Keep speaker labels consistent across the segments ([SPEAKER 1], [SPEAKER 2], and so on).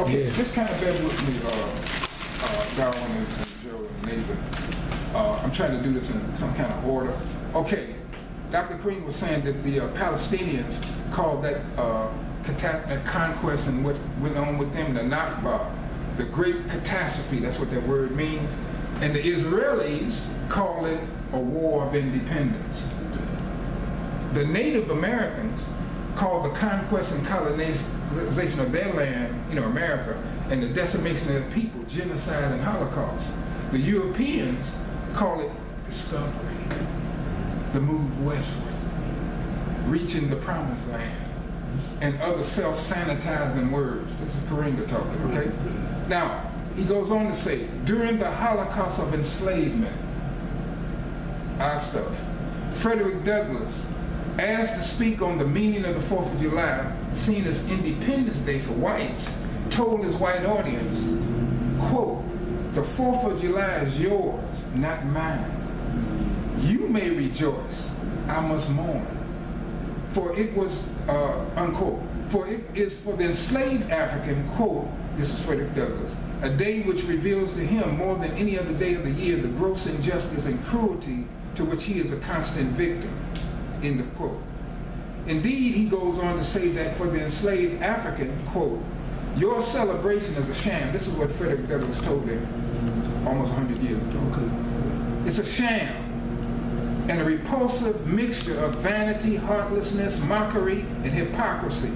[SPEAKER 1] Okay,
[SPEAKER 2] Yeah.
[SPEAKER 1] just kind of bear with me, Darwin and Joe and Nathan. I'm trying to do this in some kind of order. Okay, Dr. Kareem was saying that the Palestinians called that conquest and what went on with them the Nakba, the great catastrophe. That's what that word means. And the Israelis call it a war of independence. The Native Americans call the conquest and colonization of their land, America, and the decimation of their people, genocide and Holocaust. The Europeans call it discovery, the move westward, reaching the promised land, and other self-sanitizing words. This is Karenga talking, okay? Now, he goes on to say, during the Holocaust of enslavement, our stuff, Frederick Douglass, asked to speak on the meaning of the 4th of July, seen as Independence Day for whites, told his white audience, quote, the 4th of July is yours, not mine. You may rejoice, I must mourn. For it was, unquote, for it is for the enslaved African, quote, this is Frederick Douglass, a day which reveals to him more than any other day of the year the gross injustice and cruelty to which he is a constant victim, end of quote. Indeed, he goes on to say that for the enslaved African, quote, your celebration is a sham. This is what Frederick Douglass told him almost 100 years ago.
[SPEAKER 2] Okay.
[SPEAKER 1] It's a sham and a repulsive mixture of vanity, heartlessness, mockery, and hypocrisy.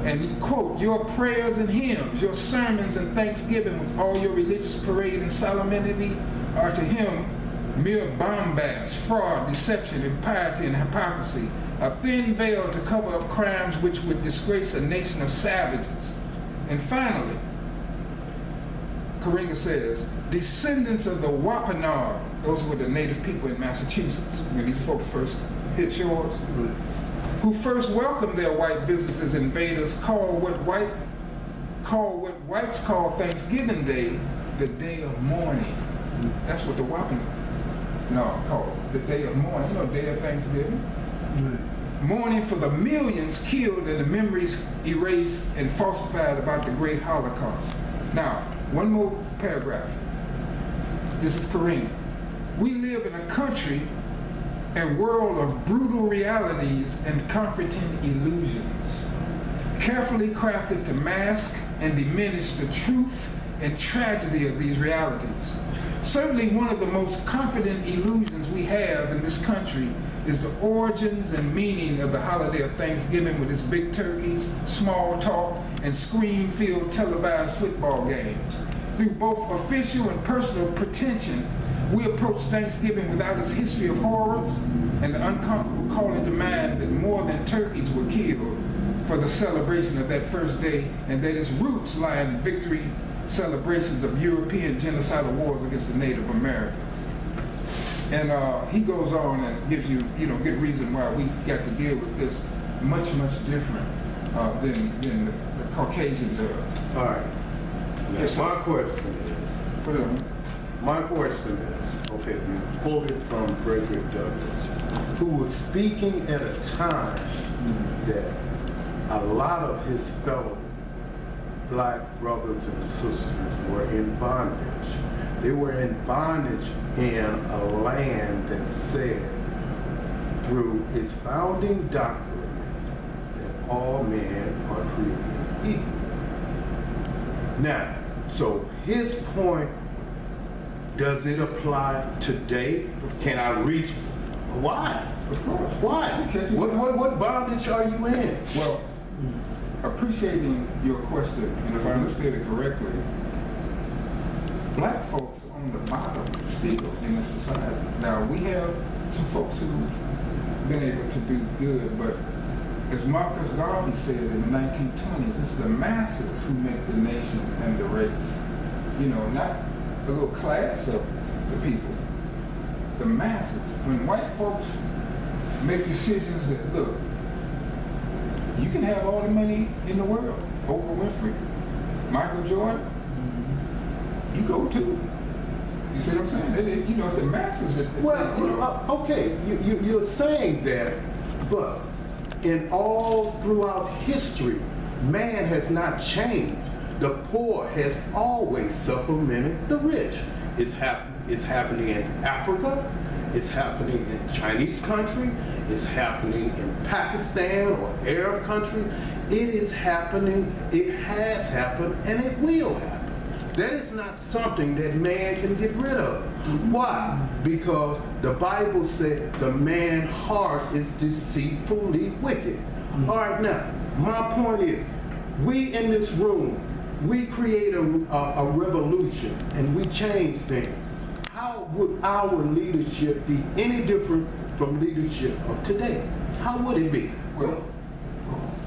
[SPEAKER 1] And quote, your prayers and hymns, your sermons and thanksgiving with all your religious parade and solemnity are to him mere bombast, fraud, deception, impiety, and hypocrisy, a thin veil to cover up crimes which would disgrace a nation of savages. And finally, Karenga says, descendants of the Wampanoag, those were the native people in Massachusetts when these folks first hit shores, who first welcomed their white visitors, invaders, call what whites call Thanksgiving Day the day of mourning. That's what the Wampanoag called the day of mourning. Day of Thanksgiving. Mourning for the millions killed and the memories erased and falsified about the great Holocaust. Now, one more paragraph. This is Kareem. We live in a country and world of brutal realities and comforting illusions, carefully crafted to mask and diminish the truth and tragedy of these realities. Certainly one of the most confident illusions we have in this country is the origins and meaning of the holiday of Thanksgiving with its big turkeys, small talk, and scream-filled televised football games. Through both official and personal pretension, we approach Thanksgiving without its history of horrors and the uncomfortable calling to mind that more than turkeys were killed for the celebration of that first day, and that its roots lie in victory celebrations of European genocidal wars against the Native Americans. And he goes on and gives you, good reason why we got to deal with this much, much different than the Caucasian does.
[SPEAKER 3] All right.
[SPEAKER 1] Yes,
[SPEAKER 3] My question is, okay, you quoted from Frederick Douglass, who was speaking at a time that a lot of his fellow black brothers and sisters were in bondage. They were in bondage in a land that said, through its founding document, that all men are created equal. Now, so his point, does it apply today? Can I reach? Why?
[SPEAKER 1] Of course.
[SPEAKER 3] Why? What bondage are you in?
[SPEAKER 1] Well, appreciating your question, and if I understood it correctly, black folks on the bottom still in the society. Now, we have some folks who've been able to do good, but as Marcus Garvey said in the 1920s, it's the masses who make the nation and the race. Not the little class of the people, the masses. When white folks make decisions that, look, you can have all the money in the world, Oprah Winfrey, Michael Jordan, you go too. You see what I'm saying? It's the masses that.
[SPEAKER 3] Okay, you're saying that, but in all throughout history, man has not changed. The poor has always supplemented the rich. It's happening in Africa. It's happening in Chinese country. It's happening in Pakistan or Arab country. It is happening, it has happened, and it will happen. That is not something that man can get rid of. Why? Because the Bible said the man's heart is deceitfully wicked. All right, now, my point is, we in this room, we create a revolution and we change things. How would our leadership be any different from leadership of today? How would it be?
[SPEAKER 1] Well,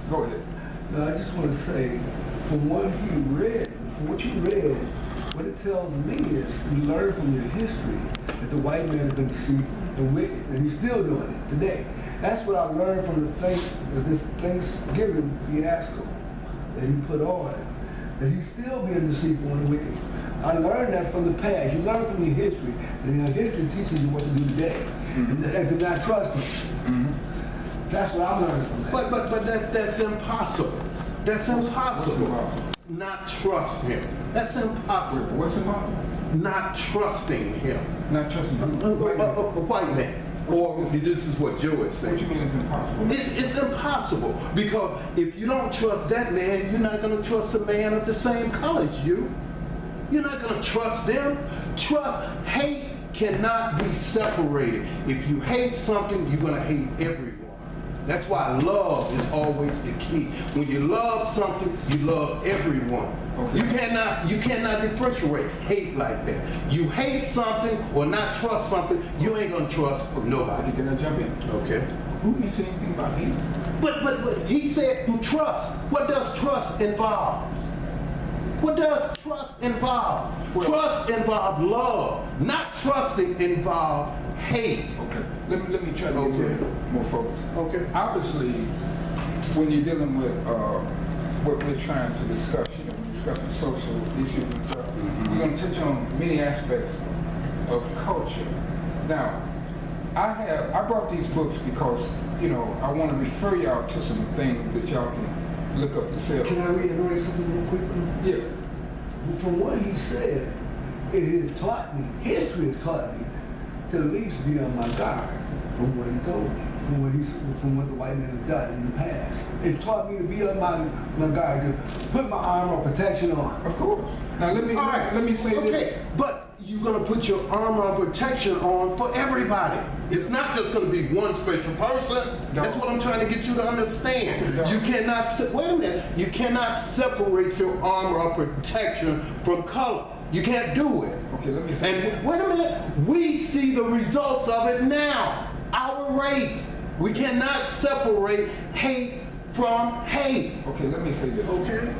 [SPEAKER 1] go ahead.
[SPEAKER 2] No, I just want to say, from what you read, what it tells me is you learn from your history that the white man has been deceived and wicked, and he's still doing it today. That's what I learned from this Thanksgiving fiasco that he put on, that he's still being deceitful and wicked. I learned that from the past. You learn from your history, and your history teaches you what to do today, and to not trust him. That's what I'm learning from that.
[SPEAKER 3] But that's impossible. That's impossible.
[SPEAKER 1] What's impossible?
[SPEAKER 3] Not trust him. That's impossible.
[SPEAKER 1] What's impossible?
[SPEAKER 3] Not trusting him.
[SPEAKER 1] Not trusting him.
[SPEAKER 3] A white man. Or this is what Joe is saying.
[SPEAKER 1] What you mean it's impossible?
[SPEAKER 3] It's impossible because if you don't trust that man, you're not going to trust a man of the same color as you. You're not going to trust them. Hate cannot be separated. If you hate something, you're going to hate everyone. That's why love is always the key. When you love something, you love everyone. Okay. You cannot differentiate hate like that. You hate something or not trust something, you ain't gonna trust nobody.
[SPEAKER 1] Can I jump in?
[SPEAKER 3] Okay.
[SPEAKER 1] Who mentioned anything about hate?
[SPEAKER 3] But he said trust. What does trust involve? What does trust involve?
[SPEAKER 1] Well,
[SPEAKER 3] trust involves love. Not trusting involves hate.
[SPEAKER 1] Okay. Let me try to get a little more focused.
[SPEAKER 3] Okay.
[SPEAKER 1] Obviously, when you're dealing with what we're trying to discuss, we're discussing social issues and stuff, we're going to touch on many aspects of culture. Now, I brought these books because, I want to refer y'all to some things that y'all can look up yourself.
[SPEAKER 2] Can I reiterate something real quickly?
[SPEAKER 1] Yeah.
[SPEAKER 2] From what he said, it has taught me, history has taught me, to at least be on my guard from what he told me, from what the white man has done in the past. It taught me to be on my guard, to put my armor of protection on.
[SPEAKER 1] Of course. Now let me say this.
[SPEAKER 3] Okay, but you're gonna put your armor of protection on for everybody. It's not just gonna be one special person.
[SPEAKER 1] No.
[SPEAKER 3] That's what I'm trying to get you to understand.
[SPEAKER 1] No.
[SPEAKER 3] You cannot, wait a minute, you cannot separate your armor of protection from color. You can't do it.
[SPEAKER 1] Okay, let me say.
[SPEAKER 3] And wait a minute, we see the results of it now. Our race. We cannot separate hate from hate.
[SPEAKER 1] Okay, let me say this.
[SPEAKER 3] Okay?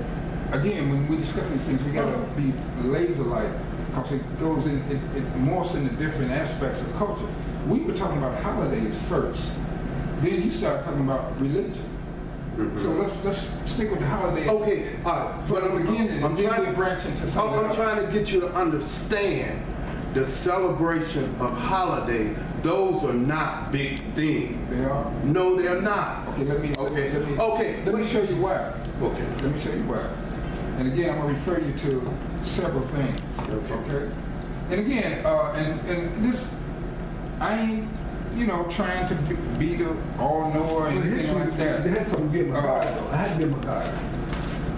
[SPEAKER 1] Again, when we discuss these things, we gotta be laser-like because it goes in, it morphs into different aspects of culture. We were talking about holidays first. Then you start talking about religion. So let's stick with the holidays.
[SPEAKER 3] Okay, all right.
[SPEAKER 1] From the beginning, and then we'll branch into something
[SPEAKER 3] I'm
[SPEAKER 1] else.
[SPEAKER 3] trying to get you to understand the celebration of holiday. Those are not big things.
[SPEAKER 1] They are?
[SPEAKER 3] No, they're not.
[SPEAKER 1] Okay, let me show you why.
[SPEAKER 3] Okay.
[SPEAKER 1] Let me show you why. And again, I'm gonna refer you to several things.
[SPEAKER 3] Okay.
[SPEAKER 1] And again, and this, I ain't, trying to be the all-knower or anything like that.
[SPEAKER 2] They had to get my guard, though. I had to get my guard.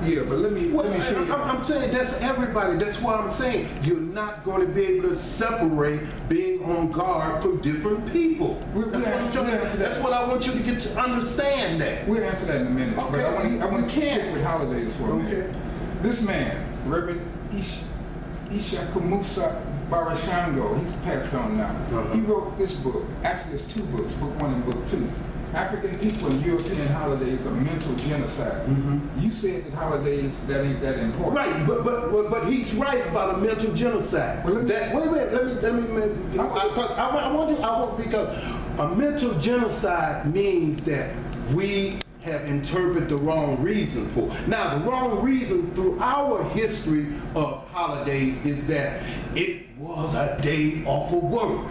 [SPEAKER 1] Yeah, but let me show you.
[SPEAKER 3] I'm saying that's everybody. That's why I'm saying you're not going to be able to separate being on guard from different people. That's what I want you to get to understand that.
[SPEAKER 1] We'll answer that in a minute.
[SPEAKER 3] Okay,
[SPEAKER 1] But I want to
[SPEAKER 3] can't.
[SPEAKER 1] stick with holidays for a minute. This man, Reverend Ishaku Musa Barashango, he's passed on now. He wrote this book. Actually, it's two books, book one and book two. African people and European holidays are mental genocide. You said that holidays, that ain't that important.
[SPEAKER 3] Right, but he's right about a mental genocide.
[SPEAKER 1] Well,
[SPEAKER 3] because a mental genocide means that we have interpreted the wrong reason for. Now, the wrong reason through our history of holidays is that it was a day off of work.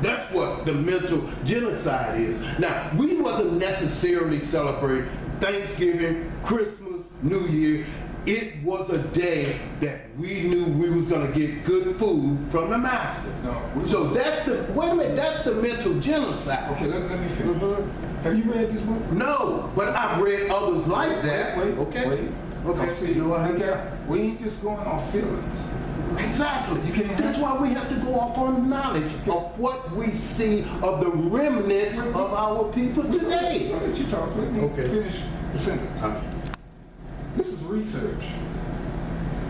[SPEAKER 3] That's what the mental genocide is. Now, we wasn't necessarily celebrating Thanksgiving, Christmas, New Year It was a day that we knew we was gonna get good food from the master.
[SPEAKER 1] No,
[SPEAKER 3] So that's the, wait a minute, that's the mental genocide.
[SPEAKER 1] Okay, let me finish.
[SPEAKER 3] Mhm.
[SPEAKER 1] Have you read this book?
[SPEAKER 3] No, but I've read others like that.
[SPEAKER 1] Wait,
[SPEAKER 3] Okay.
[SPEAKER 1] wait.
[SPEAKER 3] Okay,
[SPEAKER 1] Now, see,
[SPEAKER 3] go ahead.
[SPEAKER 1] okay, we ain't just going off feelings.
[SPEAKER 3] Exactly.
[SPEAKER 1] You can't
[SPEAKER 3] That's why we have to go off on knowledge of what we see of the remnants of our people today.
[SPEAKER 1] I'll let you talk. Let me
[SPEAKER 3] Okay.
[SPEAKER 1] finish the sentence.
[SPEAKER 3] Huh?
[SPEAKER 1] This is research.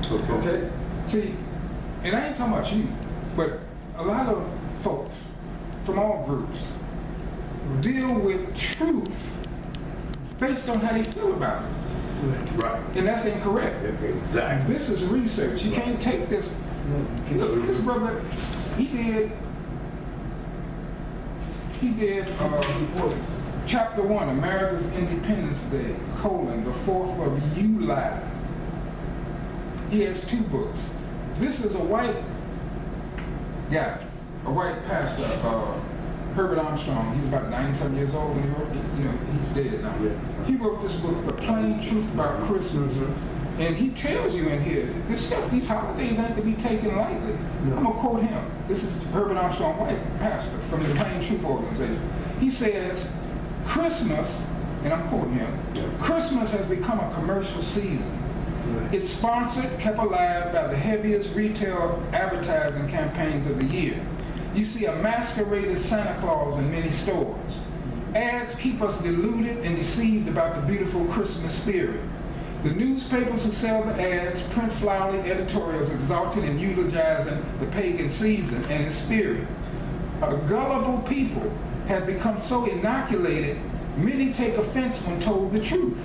[SPEAKER 3] Okay.
[SPEAKER 1] Okay? See, and I ain't talking about you, but a lot of folks from all groups deal with truth based on how they feel about it.
[SPEAKER 3] Right.
[SPEAKER 1] And that's incorrect.
[SPEAKER 3] Exactly.
[SPEAKER 1] This is research. You can't take this.
[SPEAKER 2] No, you can't.
[SPEAKER 1] Look, this brother, he did chapter 1, America's Independence Day, the 4th of July. He has 2 books. This is a white guy, a white pastor, Herbert Armstrong. He's about 97 years old when he wrote it. You know, he's dead now.
[SPEAKER 3] Yeah.
[SPEAKER 1] He wrote this book, The Plain Truth About Christmas. And he tells you in here, this stuff, these holidays ain't to be taken lightly.
[SPEAKER 2] No.
[SPEAKER 1] I'm gonna quote him. This is Herbert Armstrong, white pastor from the Plain Truth Organization. He says, Christmas, and I'm quoting him,
[SPEAKER 3] Yeah.
[SPEAKER 1] Christmas has become a commercial season.
[SPEAKER 2] Right.
[SPEAKER 1] It's sponsored, kept alive by the heaviest retail advertising campaigns of the year. You see a masqueraded Santa Claus in many stores. Ads keep us deluded and deceived about the beautiful Christmas spirit. The newspapers who sell the ads print flowery editorials exalting and eulogizing the pagan season and its spirit. A gullible people have become so inoculated, many take offense when told the truth.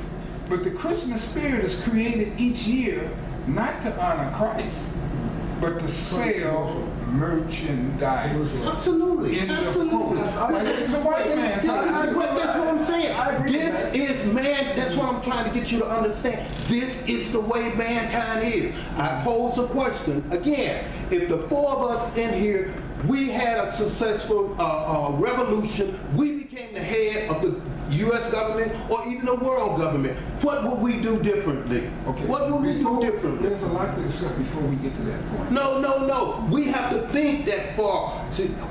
[SPEAKER 1] But the Christmas spirit is created each year not to honor Christ, but to sell merchandise.
[SPEAKER 3] Absolutely.
[SPEAKER 1] In the
[SPEAKER 3] Absolutely.
[SPEAKER 1] quote. Now, this is a white man talking.
[SPEAKER 3] That's what I'm
[SPEAKER 2] I
[SPEAKER 3] saying.
[SPEAKER 2] agree with
[SPEAKER 3] This
[SPEAKER 2] that.
[SPEAKER 3] is man, that's what I'm trying to get you to understand. This is the way mankind is. I pose a question. Again, if the 4 of us in here, we had a successful revolution, we became the head of the U.S. government or even the world government, what would we do differently?
[SPEAKER 1] Okay.
[SPEAKER 3] What would we do differently?
[SPEAKER 1] There's a lot to discuss before we get to that point.
[SPEAKER 3] No, no, no. We have to think that far.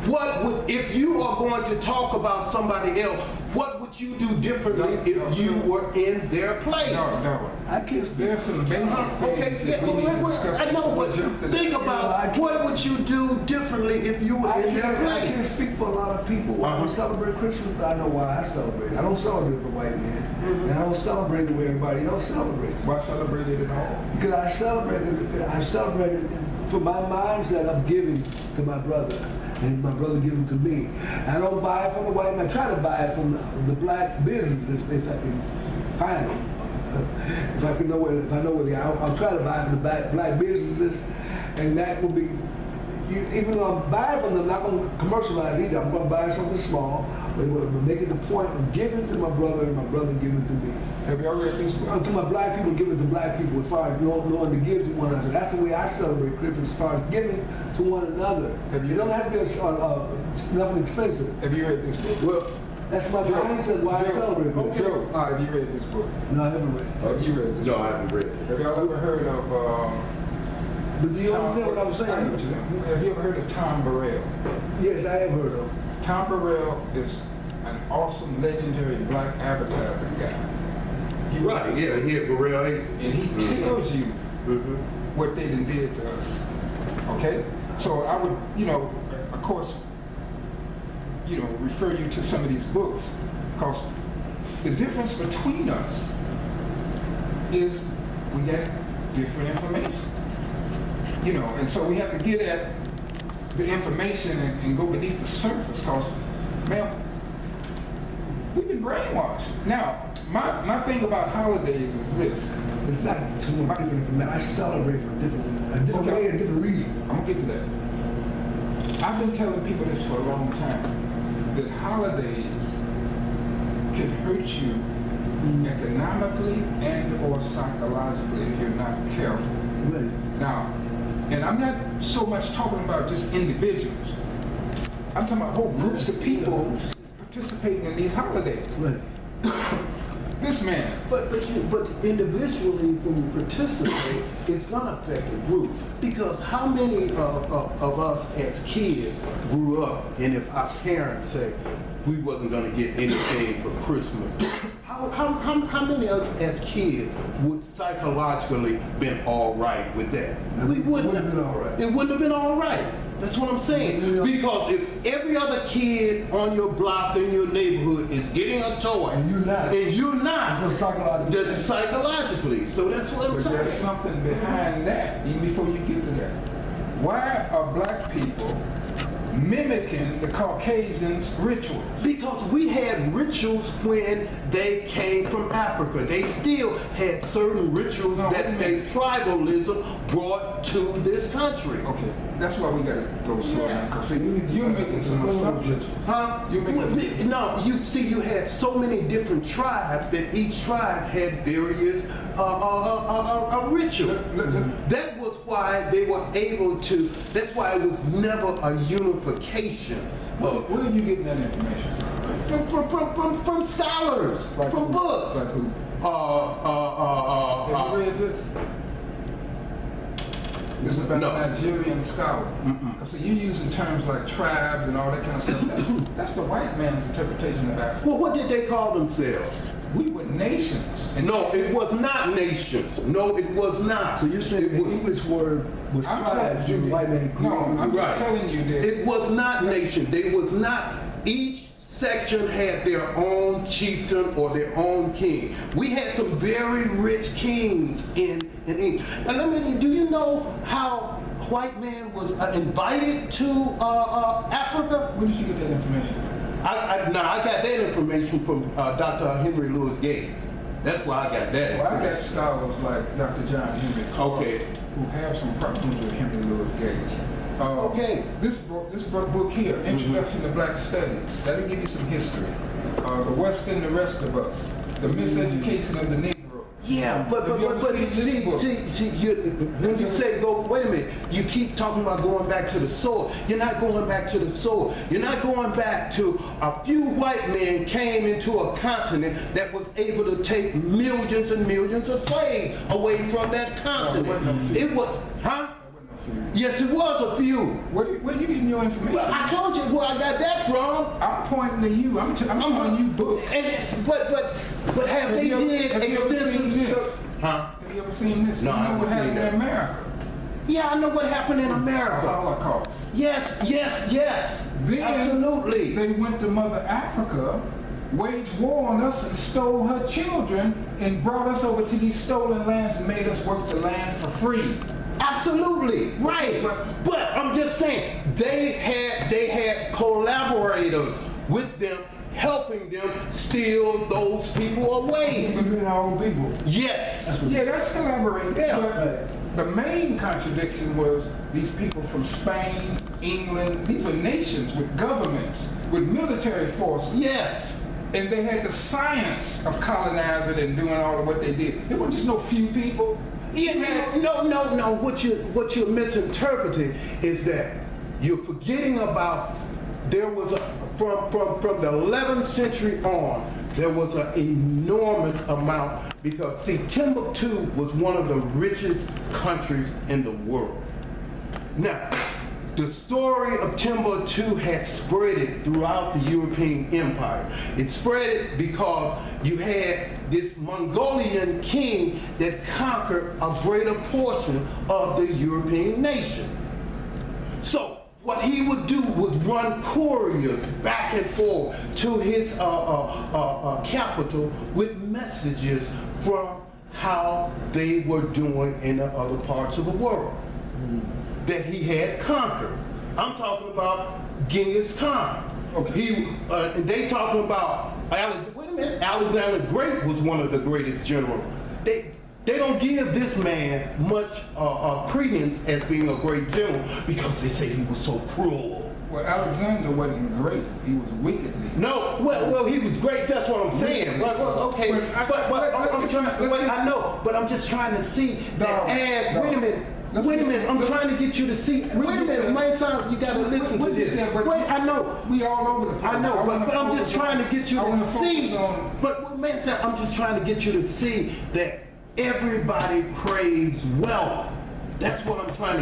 [SPEAKER 3] What would, if you are going to talk about somebody else, what would you do differently if you were in their place?
[SPEAKER 1] No.
[SPEAKER 2] I can't speak.
[SPEAKER 1] There's some basic
[SPEAKER 3] Okay,
[SPEAKER 1] things
[SPEAKER 3] yeah,
[SPEAKER 1] that we need to
[SPEAKER 3] wait,
[SPEAKER 1] discuss.
[SPEAKER 3] I know,
[SPEAKER 1] before
[SPEAKER 3] but
[SPEAKER 1] we jump to
[SPEAKER 3] think
[SPEAKER 1] that.
[SPEAKER 3] about what would you do differently if you were
[SPEAKER 2] I
[SPEAKER 3] in their
[SPEAKER 2] can't
[SPEAKER 3] place?
[SPEAKER 2] speak for a lot of people. I don't celebrate Christmas, but I know why I celebrate. I don't celebrate the white man. And I don't celebrate the way everybody else celebrates.
[SPEAKER 1] Why celebrate it at all?
[SPEAKER 2] Because I celebrated for my mindset of giving to my brother, and my brother giving to me. I don't buy it from the white man. I try to buy it from the black businesses if I can find them. If I know where they are, I'll try to buy it from the black businesses, and that will be. Even though I'm buying from them, I'm not going to commercialize either. I'm going to buy something small, but make it the point of giving to my brother and my brother giving to me.
[SPEAKER 1] Have you all read this book?
[SPEAKER 2] To my black people, giving to black people as far as knowing to give to one another. That's the way I celebrate Christmas, as far as giving to one another.
[SPEAKER 1] Have you-
[SPEAKER 2] It don't have to be nothing expensive.
[SPEAKER 1] Have you read this book?
[SPEAKER 3] Well,
[SPEAKER 2] That's my mindset why I celebrate Christmas.
[SPEAKER 1] Joe, have you read this book?
[SPEAKER 2] No, I haven't read it.
[SPEAKER 1] Have you read this
[SPEAKER 3] no,
[SPEAKER 1] book?
[SPEAKER 3] I haven't read it.
[SPEAKER 1] Have y'all ever heard of
[SPEAKER 2] But do you understand what I'm
[SPEAKER 1] I know what
[SPEAKER 2] saying?
[SPEAKER 1] you're saying. Have you ever heard of Tom Burrell?
[SPEAKER 2] Yes, I have heard of.
[SPEAKER 1] Tom Burrell is an awesome, legendary black advertising guy. He
[SPEAKER 3] Right,
[SPEAKER 1] writes-
[SPEAKER 3] yeah, here, Burrell Agency.
[SPEAKER 1] And he tells you what they done did to us. Okay? So I would, of course, refer you to some of these books, because the difference between us is we got different information. And so we have to get at the information and go beneath the surface, because, man, we've been brainwashed. Now, my thing about holidays is this.
[SPEAKER 2] It's not too much different from that. I celebrate for a different way, a different reason.
[SPEAKER 1] I'm gonna get to that. I've been telling people this for a long time, that holidays can hurt you economically and or psychologically if you're not careful.
[SPEAKER 2] Right.
[SPEAKER 1] Now, and I'm not so much talking about just individuals. I'm talking about whole groups of people participating in these holidays.
[SPEAKER 2] Right.
[SPEAKER 1] This man.
[SPEAKER 3] But individually, when you participate, it's gonna affect the group. Because how many of us as kids grew up, and if our parents say we wasn't gonna get anything for Christmas, how many of us as kids would psychologically been all right with that? We wouldn't
[SPEAKER 2] have been all right.
[SPEAKER 3] It wouldn't have been all right. That's what I'm saying.
[SPEAKER 2] Yeah.
[SPEAKER 3] Because if every other kid on your block in your neighborhood is getting a toy,
[SPEAKER 2] And you're not.
[SPEAKER 3] that's psychologically. So that's what I'm
[SPEAKER 1] But there's
[SPEAKER 3] saying.
[SPEAKER 1] something behind that, even before you get to that. Why are black people mimicking the Caucasians' rituals?
[SPEAKER 3] Because we had rituals when they came from Africa. They still had certain rituals
[SPEAKER 1] No,
[SPEAKER 3] that
[SPEAKER 1] wait a
[SPEAKER 3] they
[SPEAKER 1] minute.
[SPEAKER 3] tribalism brought to this country.
[SPEAKER 1] Okay, that's why we gotta go slow
[SPEAKER 3] Yeah.
[SPEAKER 1] down. Because see, you're making some assumptions.
[SPEAKER 3] Huh?
[SPEAKER 1] You're making
[SPEAKER 3] No, you see, you had so many different tribes that each tribe had various rituals. That was why they were able to. That's why it was never a unification.
[SPEAKER 1] Where are you getting that information from?
[SPEAKER 3] From scholars,
[SPEAKER 1] Like
[SPEAKER 3] from
[SPEAKER 1] who?
[SPEAKER 3] books.
[SPEAKER 1] Like who? Have you read this? This is about
[SPEAKER 3] No.
[SPEAKER 1] a Nigerian scholar. Because you're using terms like tribes and all that kind of stuff. That's the white man's interpretation of Africa.
[SPEAKER 3] Well, what did they call themselves?
[SPEAKER 1] We were nations. And
[SPEAKER 3] No, it was not nations. No, it was not.
[SPEAKER 2] So you're saying
[SPEAKER 3] It
[SPEAKER 2] the
[SPEAKER 3] was-
[SPEAKER 2] English word was
[SPEAKER 1] I'm
[SPEAKER 2] tribes,
[SPEAKER 1] telling
[SPEAKER 2] the
[SPEAKER 1] you,
[SPEAKER 2] white man
[SPEAKER 1] no,
[SPEAKER 2] created.
[SPEAKER 1] I'm
[SPEAKER 3] Right.
[SPEAKER 1] just telling you that.
[SPEAKER 3] It was not nation. They was not. Each section had their own chieftain or their own king. We had some very rich kings in England. And let me. Do you know how white man was invited to Africa?
[SPEAKER 1] Where did you get that information?
[SPEAKER 3] I got that information from Dr. Henry Louis Gates. That's why I got that.
[SPEAKER 1] Well, I got scholars like Dr. John Henry Clark,
[SPEAKER 3] Okay.
[SPEAKER 1] who have some problems with Henry Louis Gates.
[SPEAKER 3] Okay.
[SPEAKER 1] This book here, Introduction to Black Studies, that'll give you some history. The West and the Rest of Us, the Miseducation of the Negro.
[SPEAKER 3] Yeah, but
[SPEAKER 1] Have you ever seen this book?
[SPEAKER 3] when you say go, wait a minute, you keep talking about going back to the soil. You're not going back to the soil. You're not going back to a few white men came into a continent that was able to take millions and millions of slaves away from that continent.
[SPEAKER 1] wasn't a few.
[SPEAKER 3] It was, huh? Yes, it was a few.
[SPEAKER 1] Where you getting your information?
[SPEAKER 3] Well, I told you where I got that from.
[SPEAKER 1] I'm pointing to you. I'm showing you books.
[SPEAKER 3] But have they did
[SPEAKER 1] have you ever seen
[SPEAKER 3] extensive?
[SPEAKER 1] this?
[SPEAKER 3] Huh?
[SPEAKER 1] Have you ever seen this?
[SPEAKER 3] No,
[SPEAKER 1] you
[SPEAKER 3] I
[SPEAKER 1] know
[SPEAKER 3] haven't
[SPEAKER 1] what
[SPEAKER 3] seen
[SPEAKER 1] happened
[SPEAKER 3] that.
[SPEAKER 1] in America?
[SPEAKER 3] Yeah, I know what happened in
[SPEAKER 1] The
[SPEAKER 3] America.
[SPEAKER 1] Holocaust.
[SPEAKER 3] Yes.
[SPEAKER 1] Then
[SPEAKER 3] Absolutely.
[SPEAKER 1] they went to Mother Africa, waged war on us and stole her children and brought us over to these stolen lands and made us work the land for free.
[SPEAKER 3] Absolutely. Right. But I'm just saying, they had collaborators with them, helping them steal those people away.
[SPEAKER 2] We've been our own people.
[SPEAKER 3] Yes.
[SPEAKER 1] Yeah, that's collaborating.
[SPEAKER 3] Yeah.
[SPEAKER 1] But the main contradiction was these people from Spain, England, these were nations with governments, with military forces.
[SPEAKER 3] Yes.
[SPEAKER 1] And they had the science of colonizing and doing all of what they did. It wasn't just no few people.
[SPEAKER 3] Yeah, no. What you're misinterpreting is that you're forgetting about there was a from the 11th century on, there was an enormous amount because see, Timbuktu was one of the richest countries in the world. Now, the story of Timbuktu had spread it throughout the European Empire. It spread it because you had this Mongolian king that conquered a greater portion of the European nation. So what he would do was run couriers back and forth to his capital with messages from how they were doing in the other parts of the world that he had conquered. I'm talking about Genghis Khan.
[SPEAKER 1] Okay.
[SPEAKER 3] They talking about wait a minute. Alexander the Great was one of the greatest generals. They don't give this man much credence as being a great general because they say he was so cruel.
[SPEAKER 1] Well, Alexander wasn't great. He was wickedly.
[SPEAKER 3] No, well, he was great. That's what I'm saying. Okay, but I'm just trying to see that as. Wait a minute.
[SPEAKER 1] let's
[SPEAKER 3] Wait a
[SPEAKER 1] listen.
[SPEAKER 3] minute, I'm
[SPEAKER 1] Let's-
[SPEAKER 3] trying to get you to see. Wait a
[SPEAKER 1] get
[SPEAKER 3] minute,
[SPEAKER 1] there.
[SPEAKER 3] man, son, you gotta listen
[SPEAKER 1] We'll
[SPEAKER 3] to
[SPEAKER 1] get
[SPEAKER 3] this.
[SPEAKER 1] there, but
[SPEAKER 3] Wait, I know.
[SPEAKER 1] We all over the place.
[SPEAKER 3] I know,
[SPEAKER 1] wanna
[SPEAKER 3] but I'm
[SPEAKER 1] focus
[SPEAKER 3] just trying to get you
[SPEAKER 1] I wanna
[SPEAKER 3] to see.
[SPEAKER 1] focus on-
[SPEAKER 3] But man, son, I'm just trying to get you to see that everybody craves wealth. That's what I'm trying to